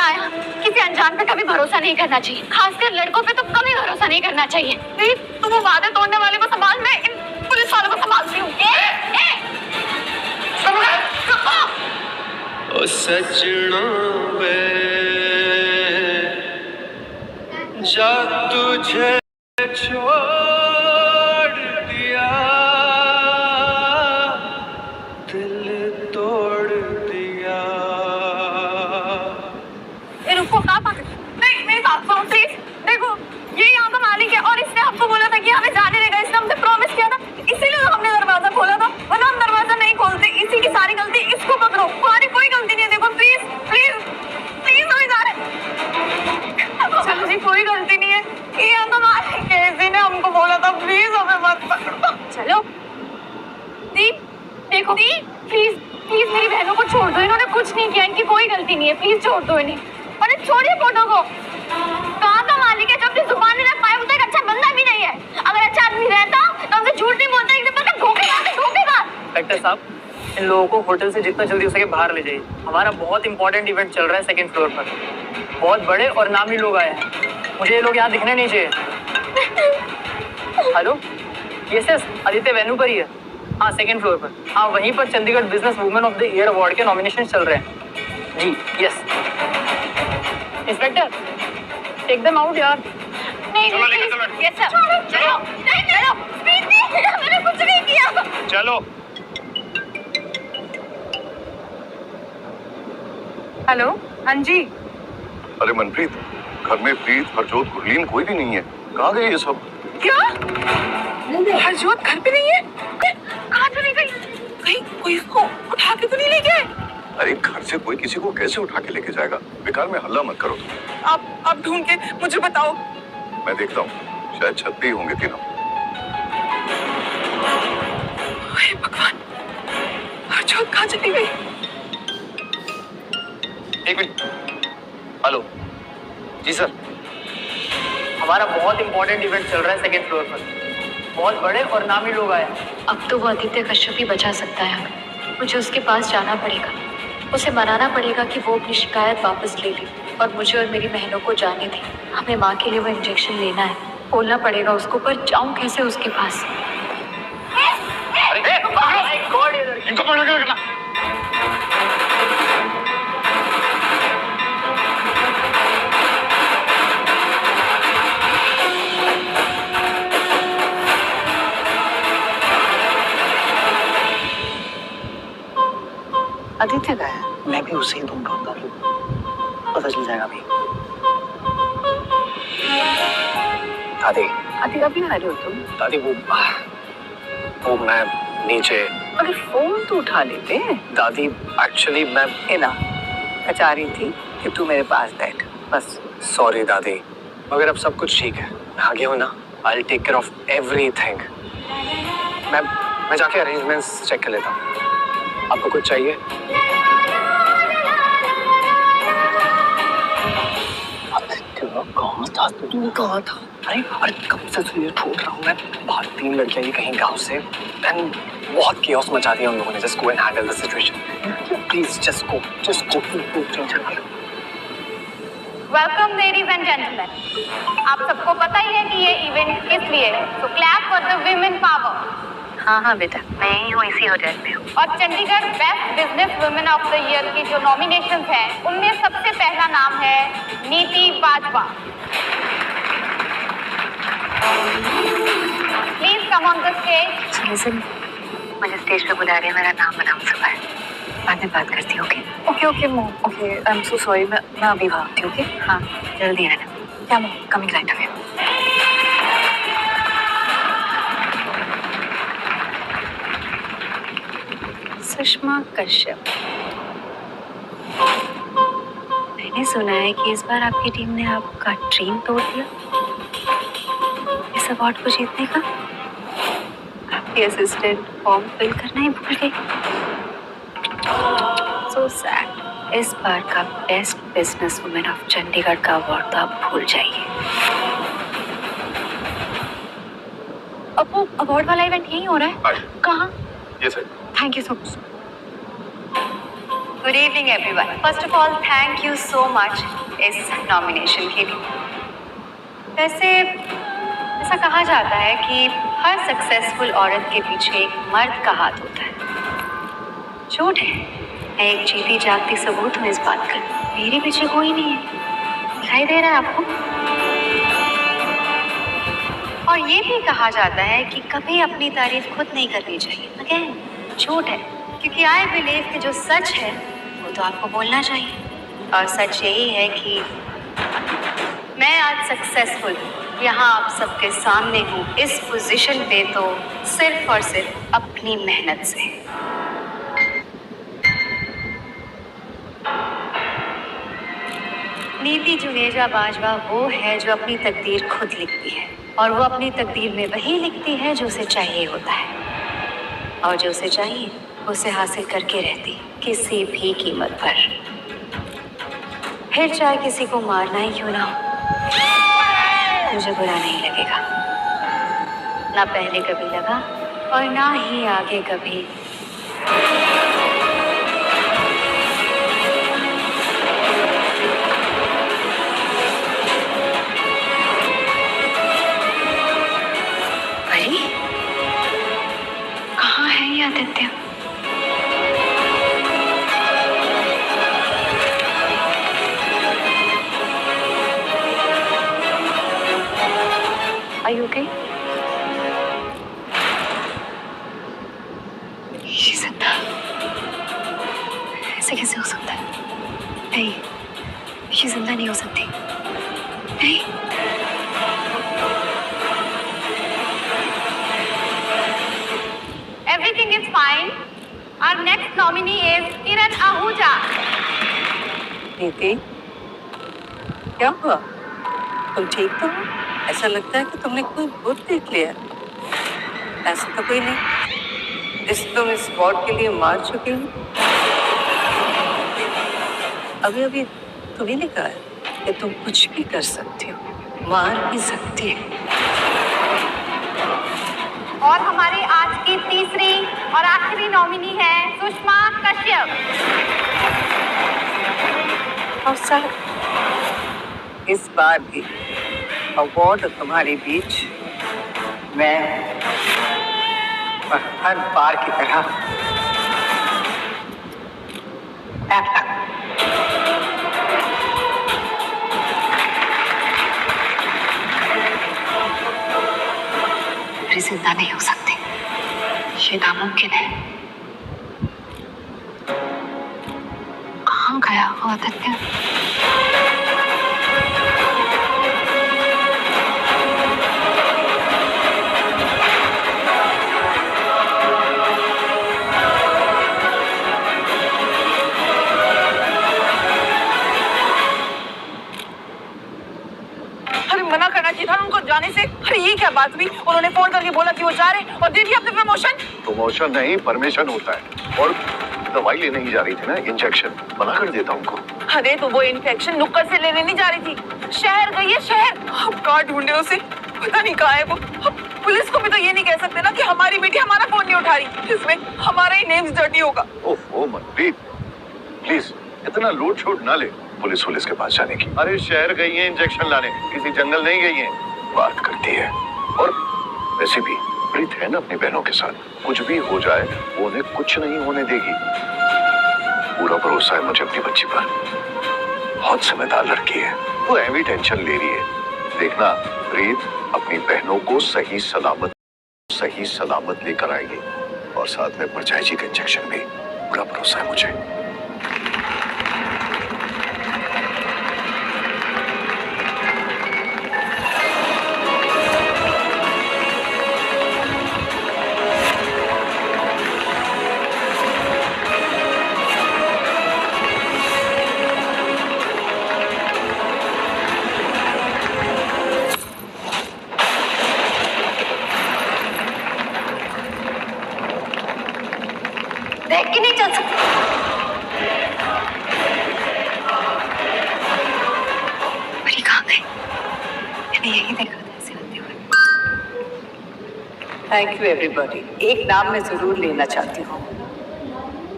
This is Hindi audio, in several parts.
बताया किसी अनजान पे कभी भरोसा नहीं करना चाहिए, खासकर लड़कों पे तो कभी भरोसा नहीं करना चाहिए। प्लीज तुम वो वादे तोड़ने वाले को संभाल, मैं इन पुलिस वालों को संभालती हूँ। ओ सजना वे जा तुझे छोड़ दिया, दिल तोड़ दिया। रुको, नहीं मेरी बात सुनो प्लीज। देखो ये यहाँ का मालिक है और इसने हमको बोला था कि हमें जाने देगा, इसने हमसे प्रॉमिस किया था, इसीलिए तो हमने दरवाजा खोला था, वरना हम दरवाजा नहीं खोलते। इसी की सारी गलती, इसको पकड़ो, हमारी कोई गलती नहीं है। देखो प्लीज प्लीज प्लीज हमें जा रहे। चलो जी कोई गलती नहीं है, ये यहाँ का मालिक है, इसी ने हमको बोला था, प्लीज हमें मत पकड़ो। चलो दीप, देखो दीप प्लीज प्लीज मेरी बहनों को छोड़ दो, इन्होंने कुछ नहीं किया, इनकी कोई गलती नहीं है, प्लीज छोड़ दो इन्हें। अरे छोड़िए फोटो को, कहाँ का मालिक है जो अपनी जुबान में रख पाए, वो तो एक अच्छा बंदा भी नहीं है। अगर अच्छा आदमी रहता तो हमसे झूठ नहीं बोलता, एकदम पता धोखेबाज। इंस्पेक्टर साहब, इन लोगों को होटल से जितना जल्दी हो सके बाहर ले जाइए। हमारा बहुत इंपॉर्टेंट इवेंट चल रहा है सेकंड फ्लोर पर, बहुत बड़े और नामी लोग आए हैं, मुझे ये लोग यहाँ दिखने नहीं चाहिए। हेलो, यस आदित्य वेन्यू पर ही है। हाँ सेकंड फ्लोर पर, हाँ वहीं पर Chandigarh business women of the year award के नॉमिनेशन चल रहे हैं जी। Yes inspector, take them out यार। नहीं यस सर, चलो चलो प्लीज, मैंने कुछ नहीं किया। चलो। हेलो, हाँ जी। अरे मनप्रीत, घर में प्रीत, हरजोत, गुरलीन कोई भी नहीं है, कहाँ गए ये सब? क्या हरजोत घर पे नहीं है? कहाँ चली गई? कहीं कोई इसको उठा के तो नहीं ले गए? अरे घर से कोई किसी को कैसे उठा के लेके जाएगा? बेकार में हल्ला मत करो तुम। आप ढूंढ के मुझे बताओ। मैं देखता हूँ, शायद छत पे ही होंगे तीनों। हे भगवान, हरजोत कहाँ चली गई? एक मिनट। हेलो जी सर। हमारा बहुत इंपॉर्टेंट इवेंट चल रहा है सेकंड फ्लोर पर, बहुत बड़े और नामी लोग आए हैं। अब तो वो आदित्य कश्यप ही बचा सकता है हमें, मुझे उसके पास जाना पड़ेगा, उसे मनाना पड़ेगा कि वो अपनी शिकायत वापस ले ले और मुझे और मेरी बहनों को जाने दे। हमें माँ के लिए वो इंजेक्शन लेना है, बोलना पड़ेगा उसको, पर जाऊँ कैसे उसके पास? इनको पकड़ के रखना। आदित्य का है, मैं भी उसे ही ढूंढूंगा, पता चल जाएगा अभी। दादी अभी अभी आ रहे हो तुम? दादी वो मैं नीचे। अगर फोन तो उठा लेते। दादी एक्चुअली मैं मैं चाह रही थी कि तू मेरे पास बैठ बस। सॉरी दादी, मगर अब सब कुछ ठीक है, आ गया हूँ ना। I will take care of everything. मैं जाके अरेंजमेंट्स चेक कर लेता हूँ। आपको कुछ चाहिए? कहाँ था? अरे कब से तुझे ढूंढ रहा हूँ मैं। बाहर 3 लड़कियाँ ये कहीं गाँव से, एंड बहुत केओस मचा दिया उन लोगों ने। Just go and handle the situation please, just go tension मत लो। वेलकम लेडीज एंड जेंटलमैन, आप सबको पता ही है कि ये इवेंट किस लिए है, तो clap for the women power. हाँ बेटा, मैं यही हूँ, इसी होटल में हूँ। और Chandigarh best business women of the year की जो नॉमिनेशंस हैं, उनमें सबसे पहला नाम है नीति Bajwa. Please come on the stage. Listen, मुझे स्टेज पे बुला रहे हैं, मेरा नाम बनाम सुबह, बाद में बात करती हूँ। Okay mom, okay I am so sorry, मैं अभी भागती हूँ। ओके हाँ जल्दी आना। क्या mom, coming right away. Sushma Kashyap, मैंने सुना है कि इस बार आपकी टीम ने आपका ड्रीम तोड़ दिया इस अवार्ड को जीतने का। आपकी असिस्टेंट फॉर्म फिल करना ही भूल गई। So sad. इस बार का best business women of Chandigarh का अवार्ड तो आप भूल जाइए। अब वो अवार्ड वाला इवेंट यही हो रहा है? कहाँ? ये sir. Thank you so much. Good evening everyone. First of all thank you so much इस नॉमिनेशन के लिए। वैसे ऐसा कहा जाता है कि हर सक्सेसफुल औरत के पीछे एक मर्द का हाथ होता है। झूठ है, मैं एक जीती जागती सबूत हूँ इस बात का। मेरे पीछे कोई नहीं है, दिखाई दे रहा है आपको? और ये भी कहा जाता है कि कभी अपनी तारीफ खुद नहीं करनी चाहिए। अगेन झूठ है, क्योंकि आई बिलीव कि जो सच है वो तो आपको बोलना चाहिए। और सच यही है कि मैं आज सक्सेसफुल यहाँ आप सबके सामने हूँ इस पोजीशन पे तो सिर्फ और सिर्फ अपनी मेहनत से। नीति जुनेजा बाजवा वो है जो अपनी तकदीर खुद लिखती है, और वो अपनी तकदीर में वही लिखती है जो उसे चाहिए होता है, और जो उसे चाहिए उसे हासिल करके रहती किसी भी कीमत पर, फिर चाहे किसी को मारना ही क्यों ना हो। मुझे बुरा नहीं लगेगा, ना पहले कभी लगा और ना ही आगे कभी। भाई कहाँ है ये आदित्य? Are you okay? ये जिंदा ऐसे कैसे हो सकता है? नहीं, ये जिंदा नहीं हो सकती। नहीं। Everything is fine. Our next nominee is Kiran Ahuja. नीति, क्या हुआ? तुम ठीक तो हो? ऐसा लगता है कि तुमने कोई भूत देख लिया। ऐसा तो कोई नहीं, तुम इस वार्ड के लिए मार चुकी हो। अभी अभी तुम्ही ने कहा है कि तुम कुछ भी कर सकती हो, मार भी सकती है। और हमारी आज की तीसरी और आखिरी नॉमिनी है सुषमा कश्यप। और सर इस बार भी अवार्ड तुम्हारे बीच मैं और हर बार की तरह जिंदा नहीं हो सकती, ये नामुमकिन है। कहाँ गया वो आदित्य? मना करना चाहिए था उनको जाने से। अरे ये क्या बात हुई? उन्होंने फोन करके बोला कि वो जा रहे हैं और दे दिया अपने प्रमोशन। प्रमोशन नहीं, परमिशन होता है। और दवाई लेने ही जा रही थी ना, इंजेक्शन, मना कर देता उनको। अरे तो वो इंफेक्शन नुक्कड़ से लेने नहीं जा रही थी, शहर गई है शहर। अब कहाँ ढूंढे उसे, पता नहीं कहाँ है वो। अब पुलिस को भी तो ये नहीं कह सकते ना कि हमारी बेटी हमारा फोन नहीं उठा रही, इसमें हमारा ही नेम डर्टी होगा। ओह मनप्रीत, प्लीज इतना लोड शोड ना ले पुलिस के पास जाने की। अरे शहर गई है इंजेक्शन लाने, किसी जंगल नहीं गई है। बात करती है, और वैसे भी प्रीत है ना अपनी बहनों के साथ, कुछ भी हो जाए वो उन्हें कुछ नहीं होने देगी। पूरा भरोसा है मुझे अपनी बच्ची पर, बहुत समझदार लड़की है, वो ऐवी टेंशन ले रही है। देखना प्रीत अपनी बहनों को सही सलामत लेकर आएगी, और साथ में परछाई जी का इंजेक्शन भी। पूरा भरोसा है मुझे। देख के नहीं चल सकती। बड़ी कहाँ गई? मैंने यही देखा था ऐसे होते हुए। Thank you everybody. एक नाम मैं जरूर लेना चाहती हूँ,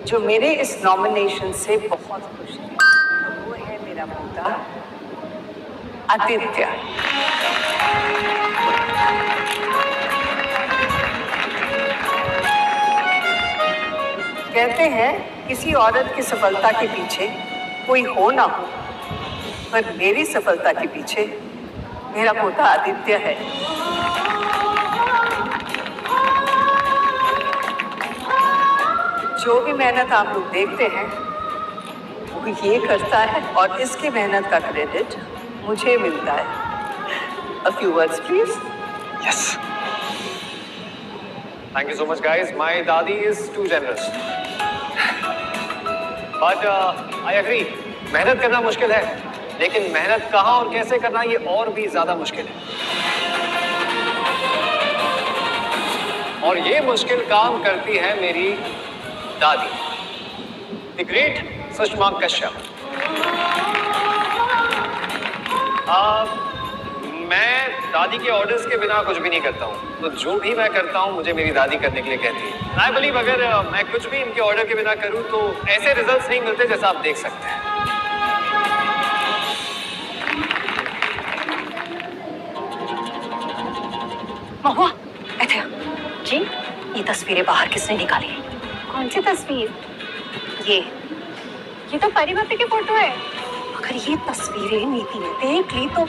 जो मेरे इस नॉमिनेशन से बहुत खुश है वो है मेरा पोता आदित्य। कहते हैं किसी औरत की सफलता के पीछे कोई हो ना हो, पर मेरी सफलता के पीछे मेरा पोता आदित्य है। जो भी मेहनत आप लोग देखते हैं वो ये करता है और इसकी मेहनत का क्रेडिट मुझे मिलता है। A few words, please. Yes. Thank you so much, guys. My Dadi is too generous. But I agree. मेहनत करना मुश्किल है, लेकिन मेहनत कहाँ और कैसे करना ये और भी ज्यादा मुश्किल है। और ये मुश्किल काम करती है मेरी दादी, द ग्रेट सुषमा कश्यप। मैं दादी के ऑर्डर्स के बिना कुछ भी नहीं करता हूँ, तो जो भी मैं करता हूँ मुझे मेरी दादी करने के लिए कहती है। आई बिलीव अगर मैं कुछ भी इनके ऑर्डर के बिना करूँ तो ऐसे रिजल्ट्स नहीं मिलते जैसा आप देख सकते हैं। महुआ, ऐसे आ। जी, ये तस्वीरें बाहर किसने निकाली? कौन सी तस्वीर? ये तो परी भाभी की फोटो है। अगर ये तस्वीरें नीति ने देख ली तो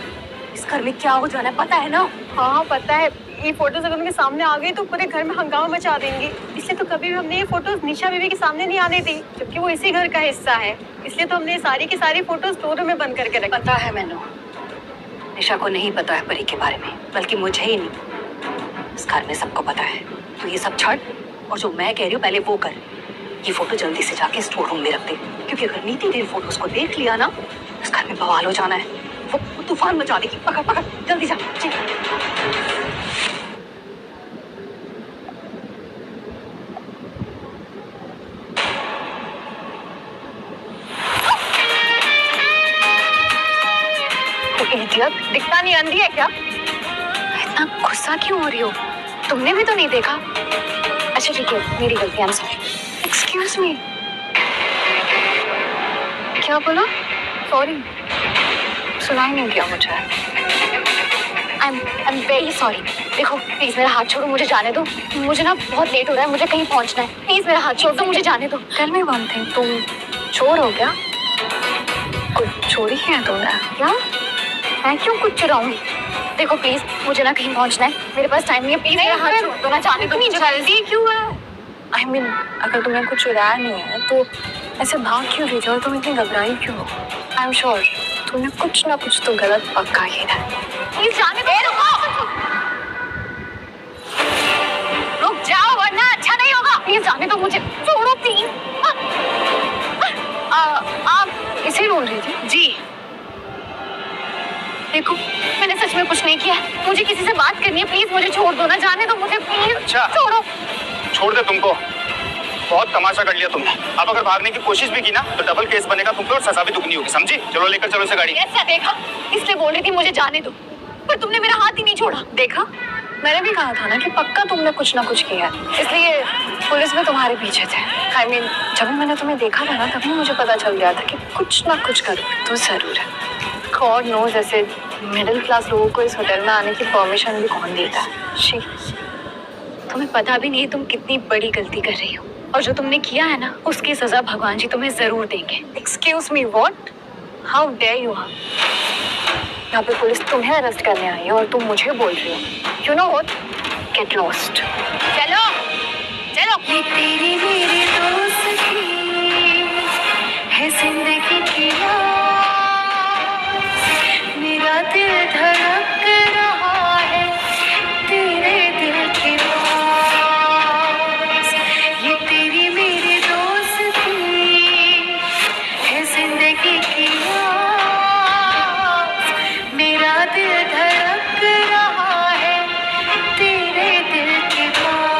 इस घर में क्या हो जाना है पता है ना? हाँ पता है। ये फोटोज अगर उनके सामने आ गई तो पूरे घर में हंगामा मचा देंगी। इसलिए तो कभी भी हमने ये फोटोज निशा बीवी के सामने नहीं आने दी, क्योंकि वो इसी घर का हिस्सा है। इसलिए तो हमने सारी की सारी फोटोज स्टोर रूम में बंद करके रखी। पता है मैंने, निशा को नहीं पता है परी के बारे में, बल्कि मुझे ही नहीं, इस घर में सबको पता है। तो ये सब छड़ और जो मैं कह रही हूँ पहले वो कर। ये फोटो जल्दी से जाके स्टोर रूम में रख दे, क्योंकि अगर नीति ने फोटोज को देख लिया ना, इस घर में बवाल हो जाना है। वो तूफान मचा देगी। पकड़ पकड़, जल्दी जा। दिखता नहीं, अंधी है क्या? इतना गुस्सा क्यों हो रही हो? तुमने भी तो नहीं देखा। अच्छा ठीक है, मेरी गलती, I am sorry. Excuse me. क्या बोला? सॉरी, सुनाई नहीं दिया मुझे। I am very sorry. देखो प्लीज मेरा हाथ छोड़ो, मुझे जाने दो। मुझे ना बहुत लेट हो रहा है, मुझे कहीं पहुंचना है। प्लीज मेरा हाथ छोड़ दो, मुझे जाने दो। टेल मी वन थिंग, तुम चोर हो क्या? कुछ चोरी किया तुमने? क्या? मैं क्यों कुछ चुराऊंगी? देखो प्लीज, मुझे ना कहीं पहुंचना है, मेरे पास टाइम नहीं है। प्लीज मेरा हाथ छोड़ दो ना, जाने दो। इतनी जल्दी क्यों है? आई मीन अगर तुमने कुछ चुराया नहीं है तो ऐसे भाग क्यों रही हो? तुम इतनी घबराई क्यों हो? आई एम श्योर तुमने कुछ ना कुछ तो गलत पक्का ही था। प्लीज जाने दो। रुक जाओ वरना अच्छा नहीं होगा। प्लीज जाने दो मुझे, छोड़ो प्लीज। आप इसे बोल रही थी? जी देखो मैंने सच में कुछ नहीं किया, मुझे किसी से बात करनी है। प्लीज मुझे छोड़ दो ना, जाने दो मुझे प्लीज। अच्छा। छोड़ो। छोड़ दे तुमको, बहुत तमाशा कर लिया तुमने। अब अगर भागने की कोशिश भी की ना तो डबल केस बनेगा तुम पे और सजा भी दुगनी होगी, समझी? चलो लेकर चलो इसे गाड़ी। ऐसा देखा, इसलिए बोल रही थी मुझे जाने दो, पर तुमने मेरा हाथ ही नहीं छोड़ा। देखा, मैंने भी कहा था ना कि पक्का तुमने कुछ ना कुछ किया, इसलिए पुलिस में तुम्हारे पीछे थे। आई मीन जब मैंने तुम्हें देखा था ना, तभी मुझे पता चल गया था कि कुछ ना कुछ करो तो जरूर है। गॉड नोज, ऐसे मिडिल क्लास लोगों को इस होटल में आने की परमिशन भी कौन देता है? शी, तुम्हें पता भी नहीं तुम कितनी बड़ी गलती कर रही हो, और जो तुमने किया है ना उसकी सजा भगवान जी तुम्हें जरूर देंगे। Excuse me, what? How dare you are? यहाँ पे पुलिस तुम्हें अरेस्ट करने आई है और तुम मुझे बोल रही हो। You know what? Get lost. चलो चलो। तेरी मेरी दोस्ती है जिंदगी की मेरा दिल धड़क रहा है तेरे दिल के पास। ये तेरी मेरी दोस्ती है जिंदगी की आस। मेरा दिल धड़क रहा है तेरे दिल के पास।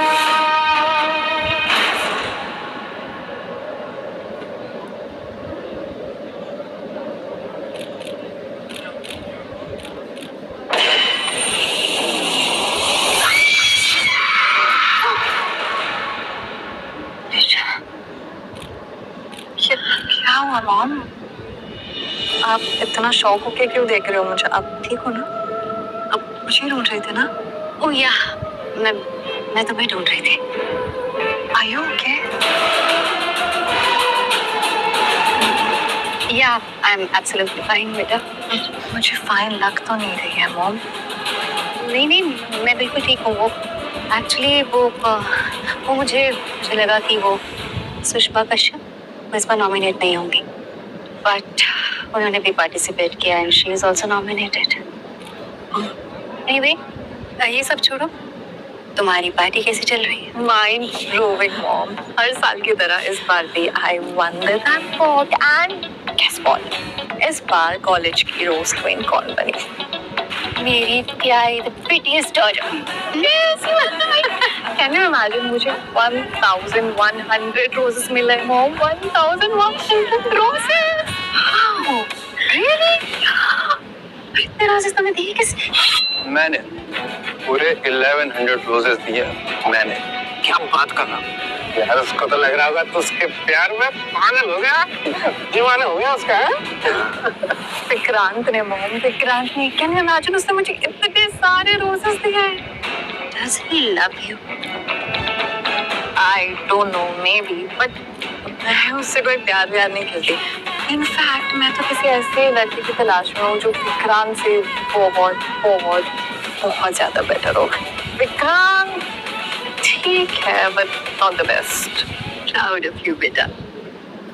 मॉम, आप इतना शौक होके क्यों देख रहे हो मुझे? आप ठीक हो ना? आप मुझे ढूंढ रहे थे ना? ओह या, मैं तुम्हें ढूंढ रही थी। Are you okay? Yeah, I'm absolutely fine, बेटा। मुझे फाइन लग तो नहीं रही है मॉम। नहीं, मैं बिल्कुल ठीक हूँ। वो एक्चुअली वो मुझे लगा कि वो सुषमा कश्यप इस बार नॉमिनेट नहीं होंगी, बट उन्होंने भी पार्टिसिपेट किया and she is also nominated. Anyway, ये सब छोड़ो, तुम्हारी पार्टी कैसी चल रही है? माइंड ब्लोइंग मॉम, हर साल की तरह इस बार भी I won the rank and guess what, इस बार कॉलेज की रोज क्वीन कौन बनी? मेरी प्यारी the prettiest daughter. Can you imagine मुझे 1100 रोजेस मिले मॉम? 1100 रोजेस? How really? इतने रोजेस तुम्हें दिए किसने? मैंने पूरे 1100 रोजेस दिए मैंने। क्या बात कर रहा हूँ यार, उसको तो लग रहा होगा तो उसके प्यार में पागल हो गया, दीवाना हो गया उसका। विक्रांत ने मॉम, विक्रांत ने, कैन यू इमेजिन उसने मुझे इतने सारे रोजेस दिए हैं। Does he love you? I don't know, maybe, but मैं उससे कोई प्यार नहीं करती। इनफैक्ट मैं तो किसी ऐसे लड़के की तलाश में हूँ जो विक्रांत से बहुत ज्यादा बेटर हो। विक्रांत ठीक है, but not the best. Proud of you बेटा।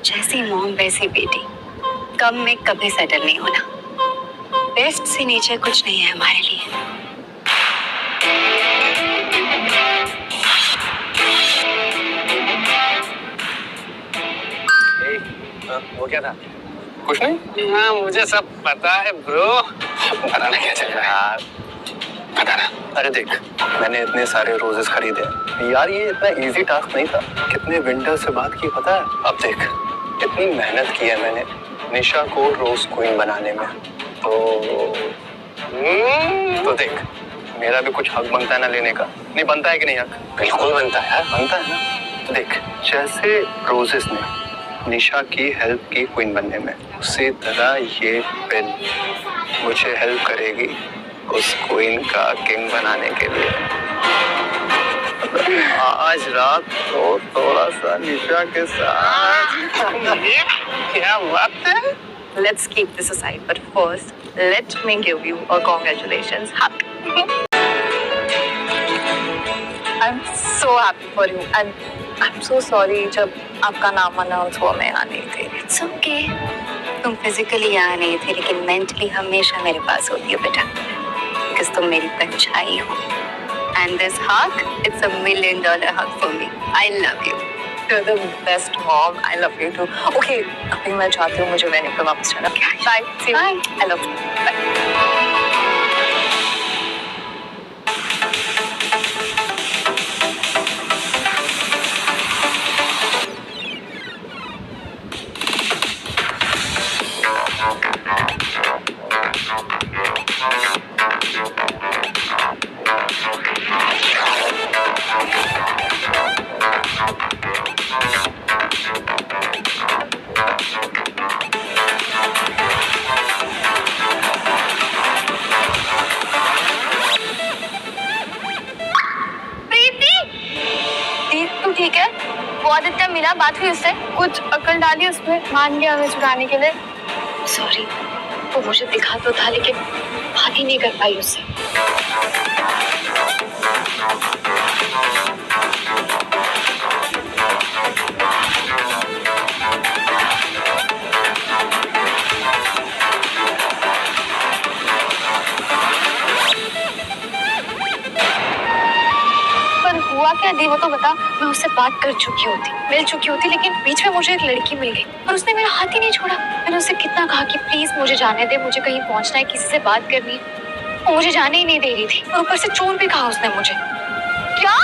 जैसी मॉम वैसी बेटी, कम में कभी सेटल नहीं होना। बेस्ट से नीचे कुछ नहीं है हमारे लिए। वो क्या था? कुछ नहीं। हाँ मुझे सब पता है ब्रो। बताना क्या चल रहा है यार? बताना। अरे देख, मैंने इतने सारे रोजेस खरीदे यार, ये इतना इजी टास्क नहीं था। कितने विंटर से बात की पता है? अब देख, इतनी मेहनत की है मैंने निशा को रोज क्वीन बनाने में, तो देख, मेरा भी कुछ हक बनता है ना लेने का। नहीं बनता है कि नहीं हक? बिल्कुल बनता है यार, बनता है ना। देख, जैसे रोजेस ने निशा की हेल्प की क्वीन बनने में, उसी तरह ये पेन मुझे हेल्प करेगी उस क्वीन का किंग बनाने के लिए। आज रात तो थोड़ा सा निशा के साथ। क्या बात है? Let's keep this aside, but first, let me give you a congratulations hug. I'm so happy for you and I'm so sorry जब आपका नाम अनाउंस हुआ मैं यहाँ नहीं थी। It's okay. तुम फिजिकली यहाँ नहीं थे, लेकिन मेंटली हमेशा मेरे पास होती हो बेटा, because तुम मेरी परछाई हो। And this hug, it's $1 million hug for me. I love you. You're the best mom. I love you too. Okay, अभी मैं चाहती हूँ मुझे वेन्यू पे वापस जाना। Bye. See you. Bye. I love you. Bye. ठीक है, वो आदित्य मिला, बात हुई उससे, कुछ अकल डाली उसमें, मान गया हमें छुड़ाने के लिए। सॉरी, वो मुझे दिखा तो था लेकिन बात ही नहीं कर पाई उससे। हुआ क्या दी, वो तो बता। मैं उससे बात कर चुकी होती, मिल चुकी होती, लेकिन बीच में मुझे एक लड़की मिल गई और उसने मेरा हाथ ही नहीं छोड़ा। मैंने उससे कितना कहा कि प्लीज मुझे जाने दे, मुझे कहीं पहुंचना है, किसी से बात करनी है। वो मुझे जाने ही नहीं दे रही थी और ऊपर से चोर भी कहा उसने मुझे। क्या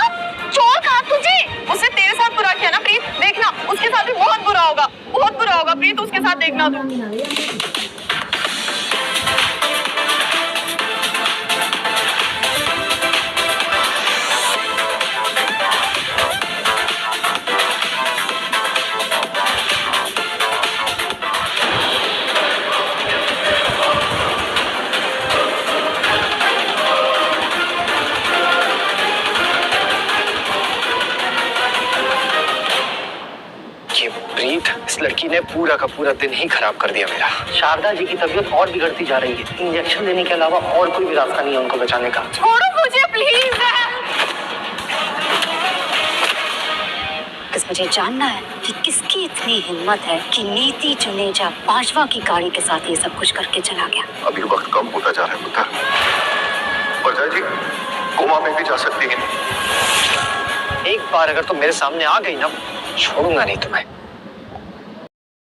चोर कहा तुझे? उसने तेरे साथ बुरा किया ना प्रीत, देखना उसके साथ भी बहुत बुरा होगा, बहुत बुरा होगा प्रीत, उसके साथ देखना तू। इस लड़की ने पूरा का पूरा दिन ही खराब कर दिया मेरा। शारदा जी की तबीयत और बिगड़ती जा रही है। इंजेक्शन देने के अलावा और कोई भी रास्ता नहीं है उनको बचाने का। छोड़ो मुझे प्लीज। बस मुझे जानना है कि किसकी इतनी हिम्मत है कि नीति जुनेजा बाजवा की गाड़ी के साथ ये सब कुछ करके चला गया। अभी वक्त कम होता जा रहा है पुत्र। बजाय जी कोमा में भी जा सकती है। एक बार अगर तुम मेरे सामने आ गई ना, छोड़ूंगा नहीं तुम्हें।